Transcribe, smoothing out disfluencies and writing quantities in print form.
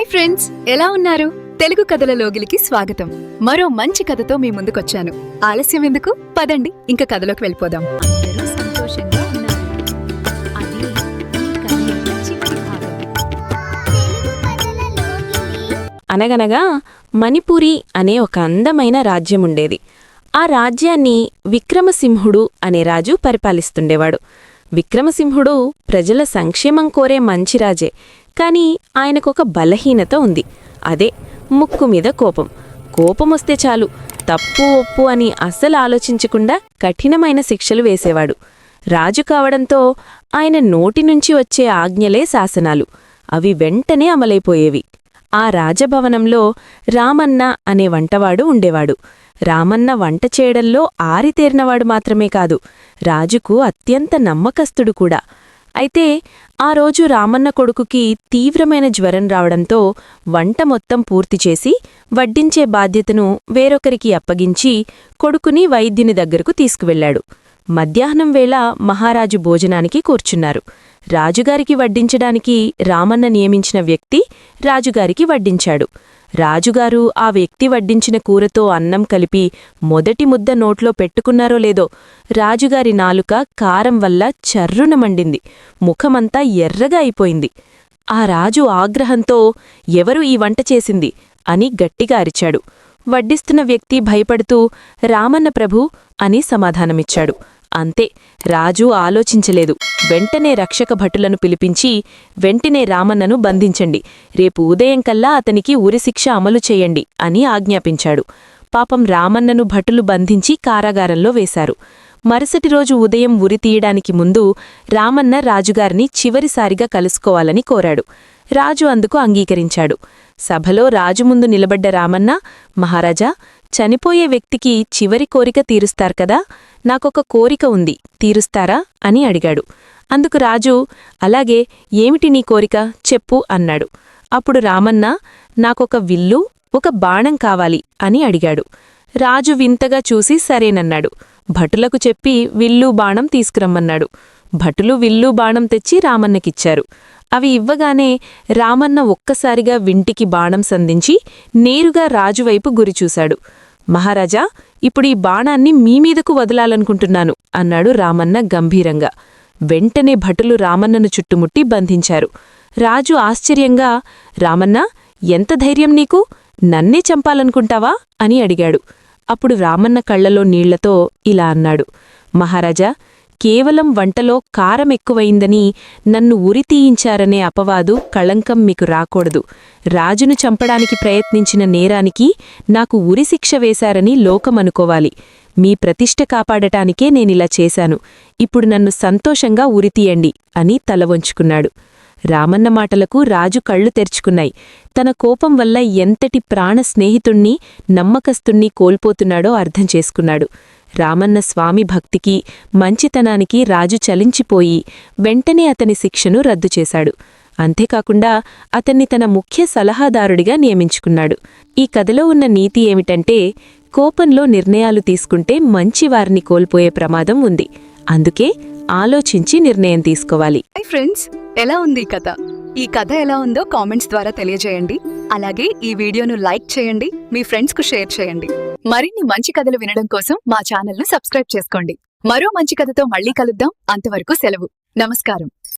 Hi friends, ఎలా ఉన్నారు? తెలుగు కథల లోగిలికి స్వాగతం. మరో మంచి కథతో మీ ముందుకొచ్చాను. ఆలస్యం ఎందుకు, పదండి ఇంకా కథలోకి వెళ్ళిపోదాం. అందరూ సంతోషంగా ఉన్నారు. అది ఈ కథ యొక్క చివరి భాగం. అనగనగా మణిపురి అనే ఒక అందమైన రాజ్యముండేది. ఆ రాజ్యాన్ని విక్రమసింహుడు అనే రాజు పరిపాలిస్తుండేవాడు. విక్రమసింహుడు ప్రజల సంక్షేమం కోరే మంచి రాజే, కాని ఆయనకొక బలహీనత ఉంది. అదే ముక్కు మీద కోపం. కోపమొస్తే చాలు తప్పు ఒప్పు అని అస్సలు ఆలోచించకుండా కఠినమైన శిక్షలు వేసేవాడు. రాజు కావడంతో ఆయన నోటి నుంచి వచ్చే ఆజ్ఞలే శాసనాలు. అవి వెంటనే అమలైపోయేవి. ఆ రాజభవనంలో రామన్న అనే వంటవాడు ఉండేవాడు. రామన్న వంట చేయడంలో ఆరితేరినవాడు మాత్రమే కాదు, రాజుకు అత్యంత నమ్మకస్తుడు కూడా. అయితే ఆ రోజు రామన్న కొడుకుకి తీవ్రమైన జ్వరం రావడంతో వంట మొత్తం పూర్తిచేసి వడ్డించే బాధ్యతను వేరొకరికి అప్పగించి కొడుకుని వైద్యుని దగ్గరకు తీసుకువెళ్లాడు. మధ్యాహ్నం వేళ మహారాజు భోజనానికి కూర్చున్నారు. రాజుగారికి వడ్డించడానికి రామన్న నియమించిన వ్యక్తి రాజుగారికి వడ్డించాడు. రాజుగారు ఆ వ్యక్తి వడ్డించిన కూరతో అన్నం కలిపి మొదటి ముద్ద నోట్లో పెట్టుకున్నారో లేదో, రాజుగారి నాలుక కారం వల్ల చర్రున మండింది. ముఖమంతా ఎర్రగా అయిపోయింది. ఆ రాజు ఆగ్రహంతో ఎవరు ఈ వంట చేసింది అని గట్టిగా అరిచాడు. వడ్డిస్తున్న వ్యక్తి భయపడుతూ రామన్న ప్రభూ అని సమాధానమిచ్చాడు. అంతే, రాజు ఆలోచించలేదు. వెంటనే రక్షక భటులను పిలిపించి వెంటనే రామన్నను బంధించండి, రేపు ఉదయం కల్లా అతనికి ఉరిశిక్ష అమలు చేయండి అని ఆజ్ఞాపించాడు. పాపం రామన్నను భటులు బంధించి కారాగారంలో వేశారు. మరుసటి రోజు ఉదయం ఉరి తీయడానికి ముందు రామన్న రాజుగారిని చివరిసారిగా కలుసుకోవాలని కోరాడు. రాజు అందుకు అంగీకరించాడు. సభలో రాజు ముందు నిలబడ్డ రామన్న, మహారాజా, చనిపోయే వ్యక్తికి చివరి కోరిక తీరుస్తారు కదా, నాకొక కోరిక ఉంది, తీరుస్తారా అని అడిగాడు. అందుకు రాజు, అలాగే, ఏమిటి నీ కోరిక చెప్పు అన్నాడు. అప్పుడు రామన్న, నాకొక విల్లు, ఒక బాణం కావాలి అని అడిగాడు. రాజు వింతగా చూసి సరేనన్నాడు. భటులకు చెప్పి విల్లు బాణం తీసుకురమ్మన్నాడు. భటులు విల్లు బాణం తెచ్చి రామన్నకిచ్చారు. అవి ఇవ్వగానే రామన్న ఒక్కసారిగా వింటికి బాణం సంధించి నేరుగా రాజువైపు గురిచూశాడు. మహారాజా, ఇప్పుడీ బాణాన్ని మీమీదకు వదలాలనుకుంటున్నాను అన్నాడు రామన్న గంభీరంగా. వెంటనే భటులు రామన్నను చుట్టుముట్టి బంధించారు. రాజు ఆశ్చర్యంగా, రామన్నా, ఎంత ధైర్యం నీకు, నన్నే చంపాలనుకుంటావా అని అడిగాడు. అప్పుడు రామన్న కళ్లలో నీళ్లతో ఇలా అన్నాడు, మహారాజా, కేవలం వంటలో కారం ఎక్కువయిందని నన్ను ఉరితీయించారనే అపవాదు, కళంకం మీకు రాకూడదు. రాజును చంపడానికి ప్రయత్నించిన నేరానికి నాకు ఉరిశిక్ష వేశారని లోకమనుకోవాలి. మీ ప్రతిష్ఠ కాపాడటానికే నేనిలా చేశాను. ఇప్పుడు నన్ను సంతోషంగా ఉరితీయండి అని తలవంచుకున్నాడు. రామన్న మాటలకు రాజు కళ్ళు తెరుచుకున్నాయి. తన కోపం వల్ల ఎంతటి ప్రాణ స్నేహితుణ్ణి, నమ్మకస్తుణ్ణి కోల్పోతున్నాడో అర్థం చేసుకున్నాడు. రామన్న స్వామి భక్తికి, మంచితనానికి రాజు చలించిపోయి వెంటనే అతని శిక్షను రద్దు చేశాడు. అంతేకాకుండా అతన్ని తన ముఖ్య సలహాదారుడిగా నియమించుకున్నాడు. ఈ కథలో ఉన్న నీతి ఏమిటంటే, కోపంలో నిర్ణయాలు తీసుకుంటే మంచివారిని కోల్పోయే ప్రమాదం ఉంది. అందుకే ఆలోచించి నిర్ణయం తీసుకోవాలి. హాయ్ ఫ్రెండ్స్, ఎలా ఉంది ఈ కథ? ఈ కథ ఎలా ఉందో కామెంట్స్ ద్వారా తెలియజేయండి. అలాగే ఈ వీడియోను లైక్ చేయండి, మీ ఫ్రెండ్స్కు షేర్ చేయండి. మరిన్ని మంచి కథలు వినడం కోసం మా ఛానల్ను సబ్స్క్రైబ్ చేసుకోండి. మరో మంచి కథతో మళ్ళీ కలుద్దాం. అంతవరకు సెలవు. నమస్కారం.